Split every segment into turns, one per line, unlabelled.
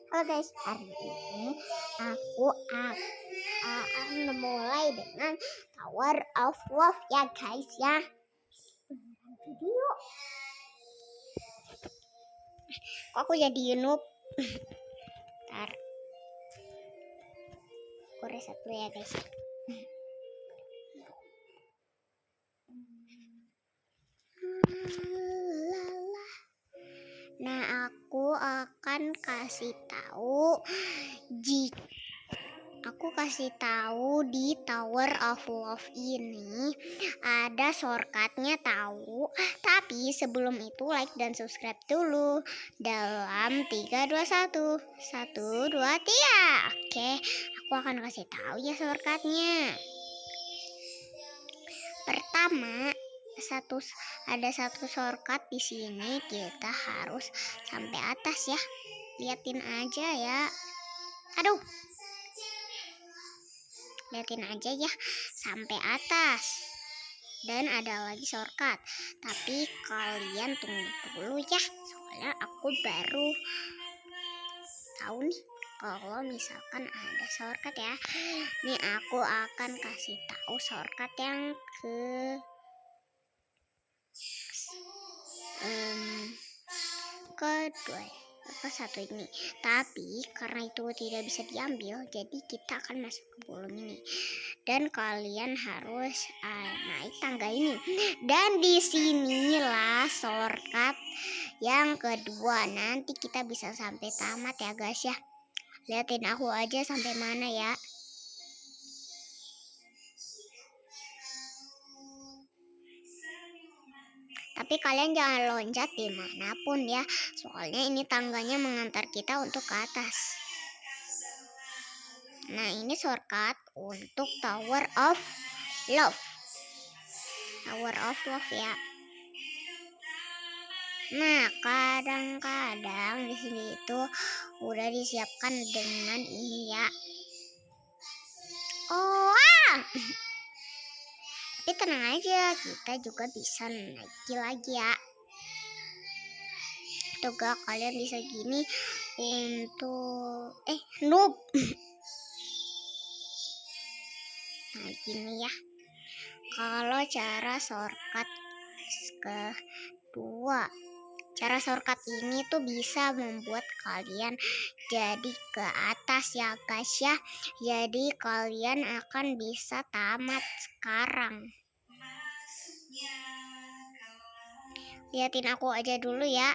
Halo guys, hari ini aku akan memulai dengan Tower of Love ya guys ya. Video. Kok aku jadi noob? Ntar aku reset dulu ya guys. Nah, aku akan kasih tahu di Tower of Love ini ada shortcutnya tahu. Tapi sebelum itu like dan subscribe dulu. Dalam 3, 2, 1. 1, 2, 3. Oke, aku akan kasih tahu ya shortcutnya. Pertama, ada satu shortcut di sini, kita harus sampai atas ya. Liatin aja ya. Aduh. Liatin aja ya sampai atas. Dan ada lagi shortcut, tapi kalian tunggu dulu ya, soalnya aku baru tahu nih kalau misalkan ada shortcut ya. Nih aku akan kasih tahu shortcut yang kedua satu ini, tapi karena itu tidak bisa diambil, jadi kita akan masuk ke bolong ini dan kalian harus naik tangga ini. Dan disinilah shortcut yang kedua, nanti kita bisa sampai tamat ya guys ya. Liatin aku aja sampai mana ya. Tapi kalian jangan loncat dimanapun ya, soalnya ini tangganya mengantar kita untuk ke atas. Nah, ini shortcut untuk Tower of Love. Tower of Love ya. Nah, kadang-kadang di sini itu udah disiapkan dengan ini ya. Tapi tenang aja, kita juga bisa naik lagi ya. Tuh gak, kalian bisa gini untuk noob. Nah, gini ya. Kalau cara shortcut kedua, cara shortcut ini tuh bisa membuat kalian jadi ke atas ya guys ya. Jadi kalian akan bisa tamat sekarang. Liatin aku aja dulu ya.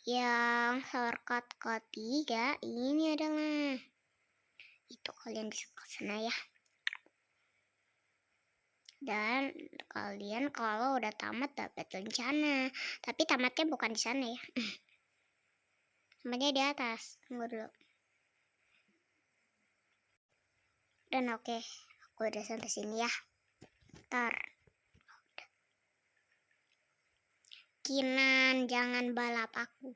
Yang shortcut ketiga ini adalah itu, kalian bisa ke sana ya. Dan kalian kalau udah tamat dapat rencana, tapi tamatnya bukan di sana ya. Tamatnya di atas. Tunggu dulu. Dan oke, aku udah sampai sini ya. Ntar. Kinan, jangan balap aku.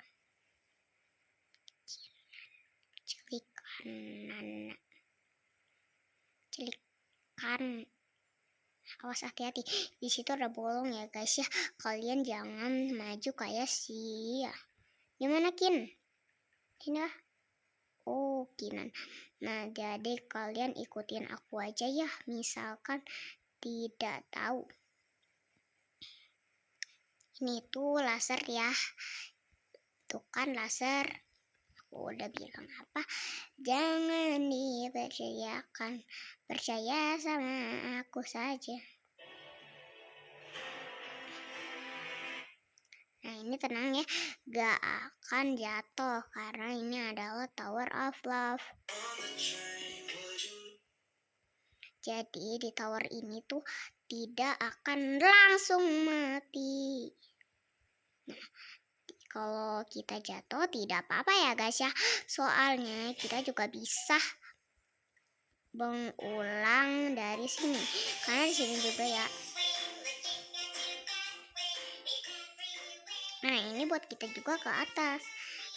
Celik kanan. Awas, hati-hati. Di situ ada bolong ya guys ya. Kalian jangan maju kayak ya. Gimana Kin? Kin? Oh, Kinan. Nah, jadi kalian ikutin aku aja ya. Misalkan tidak tahu. Ini tuh laser ya. Tuh kan laser. Aku udah bilang apa? Jangan dipercayakan. Percaya sama aku saja. Nah, ini tenang ya. Gak akan jatuh karena ini adalah Tower of Love. Jadi di tower ini tuh tidak akan langsung mati. Nah, kalau kita jatuh tidak apa-apa ya guys ya. Soalnya kita juga bisa mengulang dari sini, karena di sini juga ya. Nah, ini buat kita juga ke atas,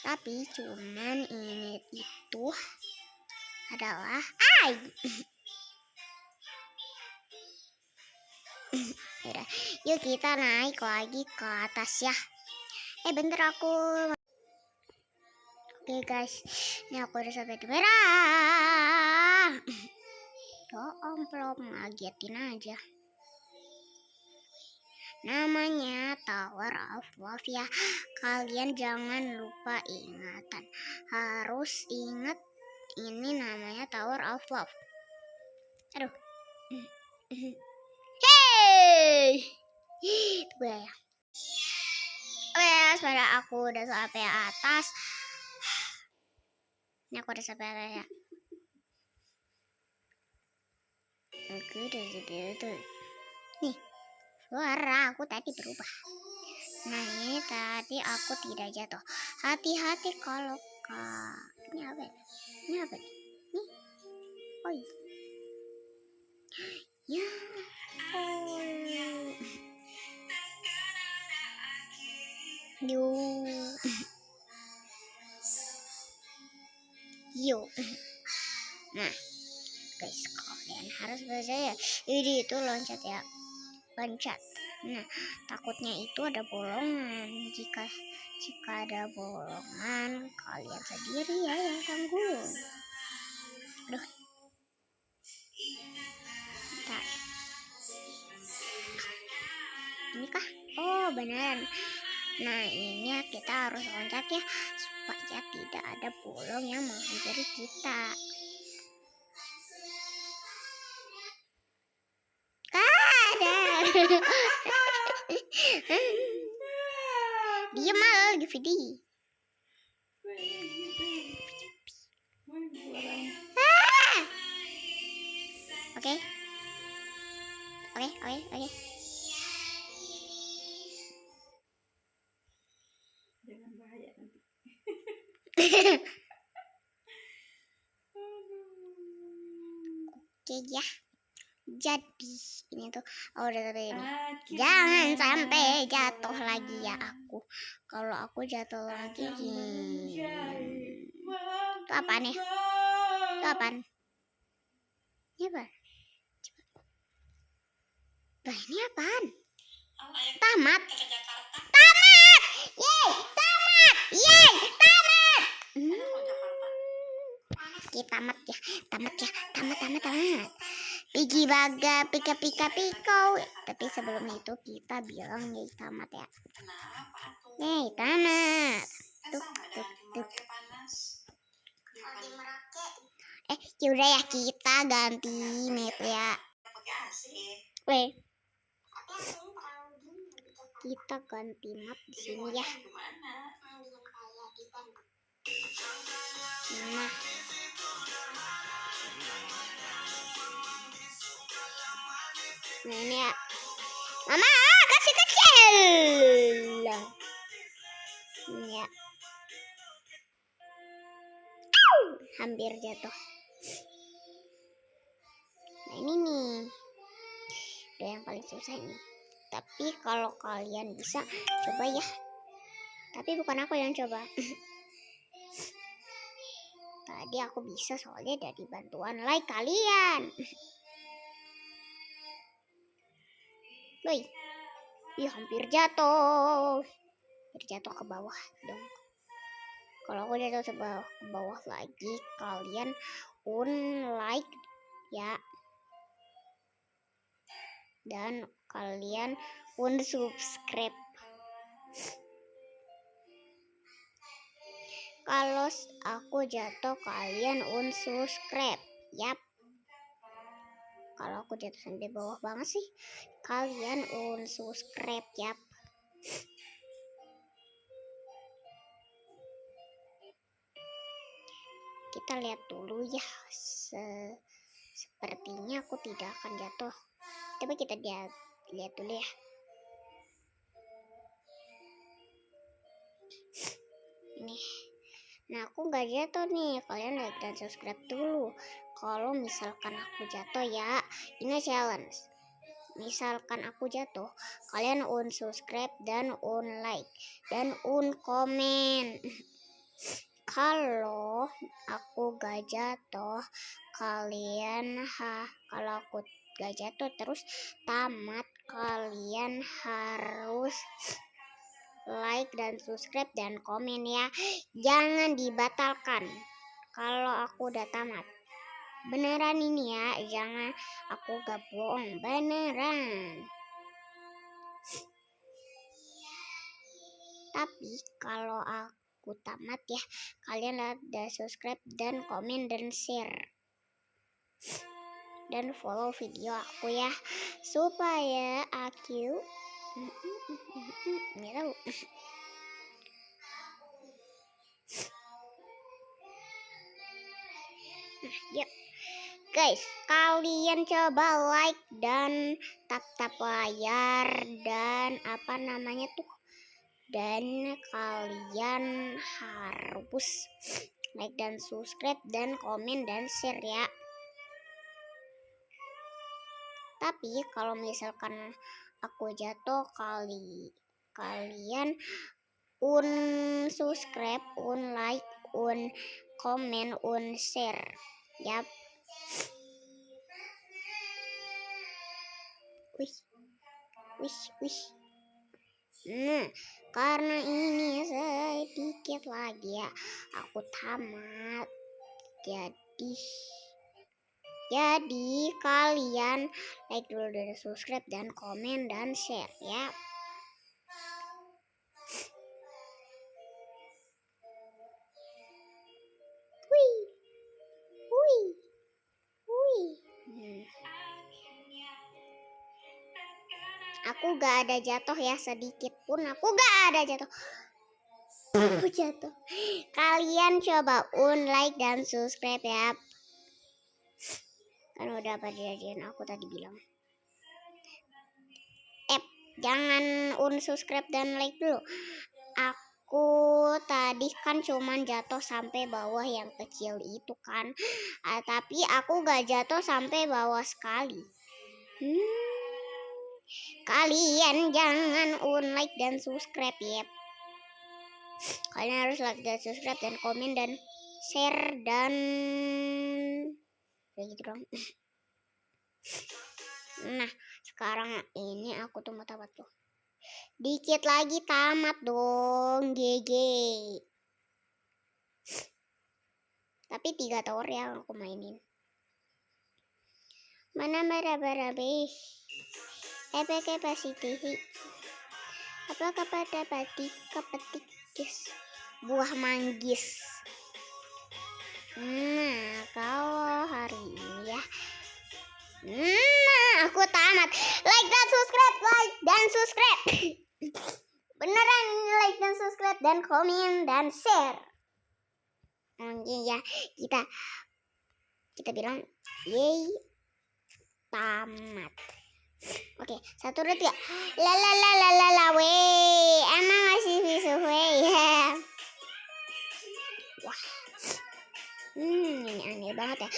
tapi cuman ini itu adalah Yaudah, yuk kita naik lagi ke atas ya. Bentar aku. Oke guys, ini aku udah sampai di merah. Ya ampun, ngagetin aja. Namanya Tower of Love ya. Kalian jangan lupa ingatan. Harus ingat ini namanya Tower of Love. Aduh. Hey. Tunggu ya. Sebenarnya aku udah sampai atas. Ini aku udah sampai atas ya. Oke, udah. Nih, suara aku tadi berubah. Nah, ini tadi aku tidak jatuh. Hati-hati kalau ini apa? Ini apa? Nih. Oh iya. Ya. Yuk. Nah, guys, kalian harus belajar ya. Ini itu loncat ya. Loncat. Nah, takutnya itu ada bolongan. Jika ada bolongan, kalian sendiri ya yang tanggung. Aduh. Bentar. Ini kah? Oh, beneran. Nah, ini kita harus loncat ya, supaya tidak ada bolong yang menghampiri kita. Ada. Dia malah lagi video. Oke.
Jangan bahaya nanti.
Oke ya. Jadi ini tuh udah sampai ini. Jangan sampai jatuh lagi ya aku. Kalau aku jatuh lagi itu apa nih? Itu apaan? Ini apa? Bah, ini apaan? Tamat. Yeay, tamat. Tamat ya. Pigi baga pika pikau. Tapi sebelum itu kita bilang nih tamat ya. Nih tamat. Tuk. Yaudah ya, kita ganti map ya. Kita ganti map di sini ya. Nah. Nah ini ya. Mama kasih kecil. Ini ya. Hampir jatuh. Nah ini nih. Udah yang paling susah ini. Tapi kalau kalian bisa coba ya. Tapi bukan aku yang coba. Tadi aku bisa soalnya dari bantuan like kalian. Woi, hampir jatuh. Jatuh ke bawah dong. Kalau aku jatuh ke bawah lagi, kalian like ya. Dan kalian subscribe. Kalau aku jatuh, kalian unsubscribe. Yap. Kalau aku jatuh sampai bawah banget sih, kalian unsubscribe. Yap. Kita lihat dulu ya. Sepertinya aku tidak akan jatuh. Coba kita lihat dulu ya. Ini. Nah, aku nggak jatuh nih. Kalian like dan subscribe dulu. kalau misalkan aku jatuh ya, ini challenge. Misalkan aku jatuh, kalian unsubscribe dan like dan komen. Kalau aku gak jatuh, kalau aku gak jatuh terus tamat, kalian harus like dan subscribe dan komen ya. Jangan dibatalkan kalau aku udah tamat. Beneran ini ya, jangan, aku gak bohong, beneran. Tapi kalau aku tamat ya, kalian udah subscribe dan komen dan share dan follow video aku ya, supaya aku nggak tahu. Nah, yuk guys, kalian coba like dan tap layar dan apa namanya tuh, dan kalian harus like dan subscribe dan komen dan share ya. Tapi kalau misalkan aku jatuh, kalian subscribe, like, komen, share. Yap. Wih. Nah, karena ini sedikit lagi ya, aku tamat. Jadi kalian like dulu dan subscribe dan komen dan share ya. Wih. Aku gak ada jatuh ya, sedikit pun aku gak ada jatuh. Aku jatuh. Kalian coba like dan subscribe ya. Kan udah perjanjian aku tadi bilang. Jangan unsubscribe dan like dulu. Aku tadi kan cuman jatuh sampai bawah yang kecil itu kan. Tapi aku gak jatuh sampai bawah sekali. Kalian jangan like dan subscribe ya. Kalian harus like dan subscribe dan komen dan share dan kayak gitu dong. Nah, sekarang ini aku tuh mau tamat tuh. Dikit lagi tamat dong, GG. Tapi 3 tower yang aku mainin. Mana barabe? Epeke pasitihi. Apakah pada petik buah manggis? Nah, kalau hari ini ya. Aku tamat. Like dan subscribe. Beneran like dan subscribe dan komen dan share. Ya, kita bilang yay tamat. Oke, 1 2 3. La wey. Emang masih bisa wey ya. Wah. Ini aneh banget ya.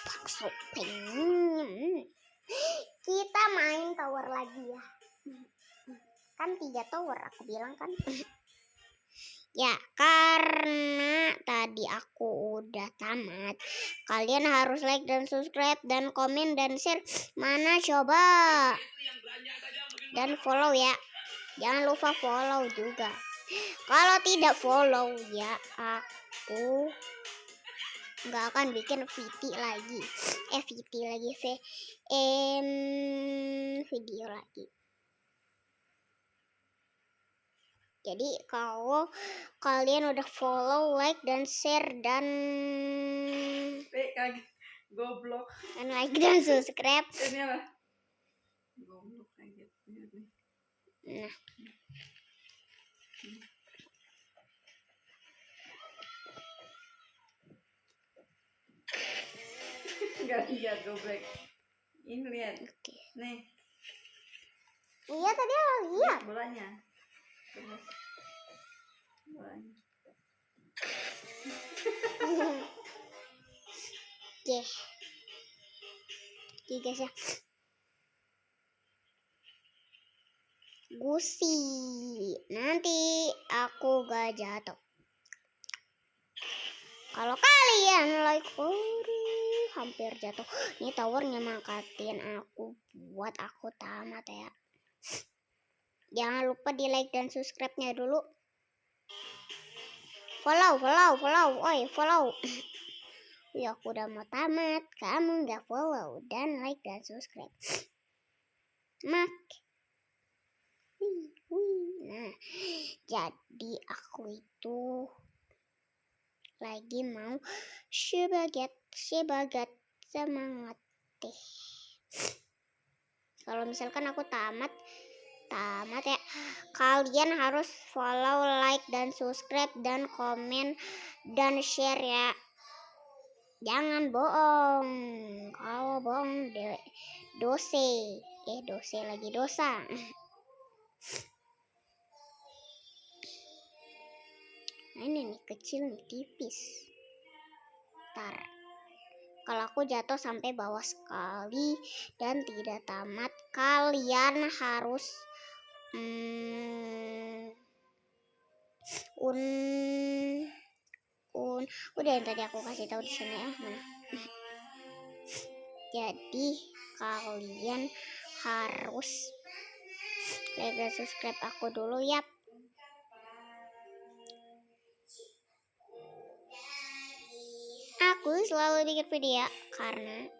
Bakso pengen. Kita main tower lagi ya. Kan 3 tower aku bilang kan. Ya, karena tadi aku udah tamat, kalian harus like dan subscribe dan komen dan share. Mana coba? Dan follow ya. Jangan lupa follow juga. Kalau tidak follow ya, aku nggak akan bikin video lagi. Video lagi. Jadi kalau kalian udah follow, like dan share dan
goblok.
Dan like dan subscribe.
Ini apa? Goblok kaget.
Nah.
Enggak lihat goblok. Ini lihat.
Oke.
Nih.
Iya tadi lihat
bolanya. Terus bolanya.
Oke. Oke guys ya. Gusi. Nanti aku gak jatuh. Kalau kalian like, hampir jatuh. Ini towernya mangkatin aku buat aku tamat ya. Jangan lupa di like dan subscribe-nya dulu. Follow. Oi, follow. Ya aku udah mau tamat. Kamu nggak follow dan like dan subscribe. Mak. Nah, jadi aku itu lagi mau sebagat semangat deh. Kalau misalkan aku tamat ya, kalian harus follow, like dan subscribe dan komen dan share ya. Jangan bohong. Kalau bohong dosa lagi dosa. Nah, ini nih kecil nih, tipis. Ntar kalau aku jatuh sampai bawah sekali dan tidak tamat, kalian harus udah yang tadi aku kasih tahu di sini ya, mana? Jadi kalian harus like dan subscribe aku dulu ya. Aku selalu bikin video karena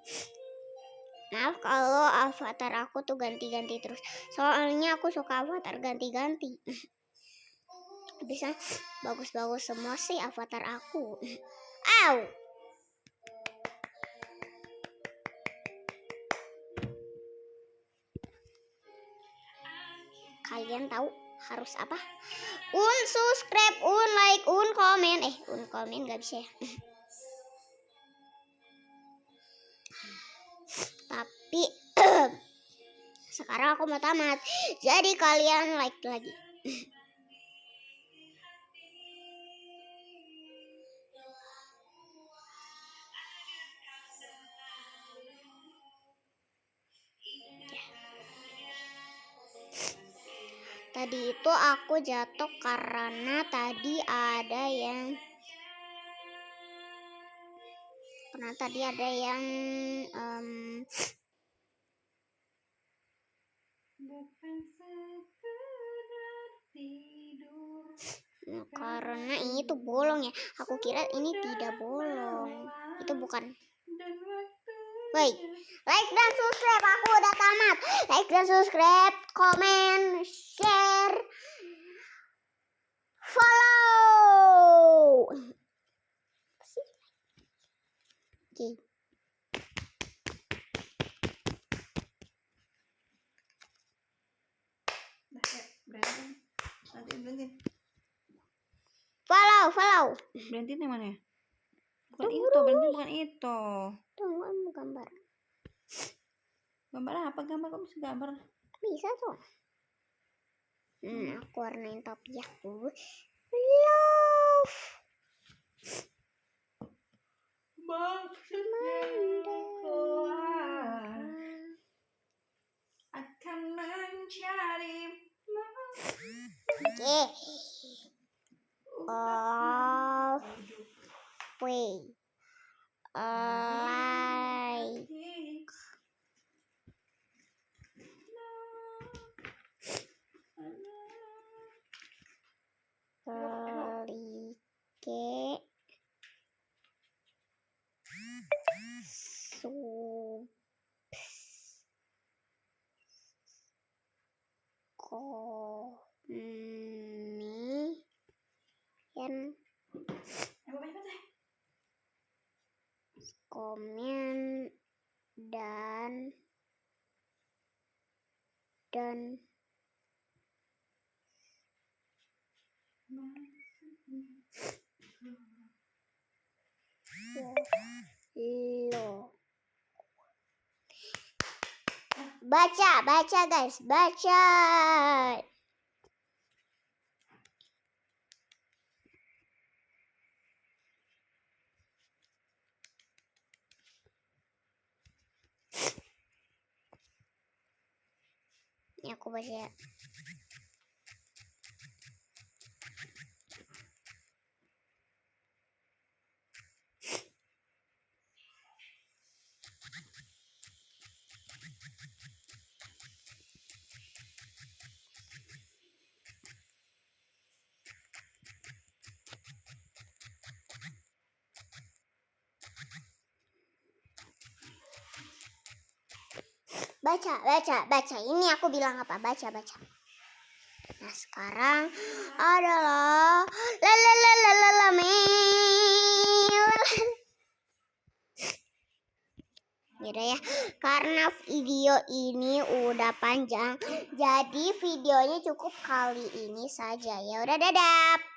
maaf kalau avatar aku tuh ganti-ganti terus. Soalnya aku suka avatar ganti-ganti. Bisa bagus-bagus semua sih avatar aku. Au. Kalian tahu harus apa? Subscribe, like, komen. Komen nggak bisa ya. Tapi sekarang aku mau tamat. Jadi kalian like lagi. Tadi itu aku jatuh karena tadi ada yang
Bukan sekedar tidur.
karena ini tuh bolong ya. Aku kira ini tidak bolong. Itu bukan. Baik, like dan subscribe. Aku udah tamat. Like dan subscribe, komen, share, follow. Oke.
Berhenti.
Follow.
Berhenti yang mana ya? Bukan itu, berhenti bukan itu.
Tunggu, mau gambar.
Gambar apa? Gambar kok bisa gambar?
Bisa tuh. Aku warnain topi aku. Love.
Maksudnya keluar akan mencari.
Oke. Off. Way. Like. Like. Komen dan lo baca guys, baca. aku baca ya. Baca. Ini aku bilang apa? Baca. Nah, sekarang adalah Yaudah ya, karena video ini udah panjang, jadi videonya cukup kali ini saja. Ya udah, dadah.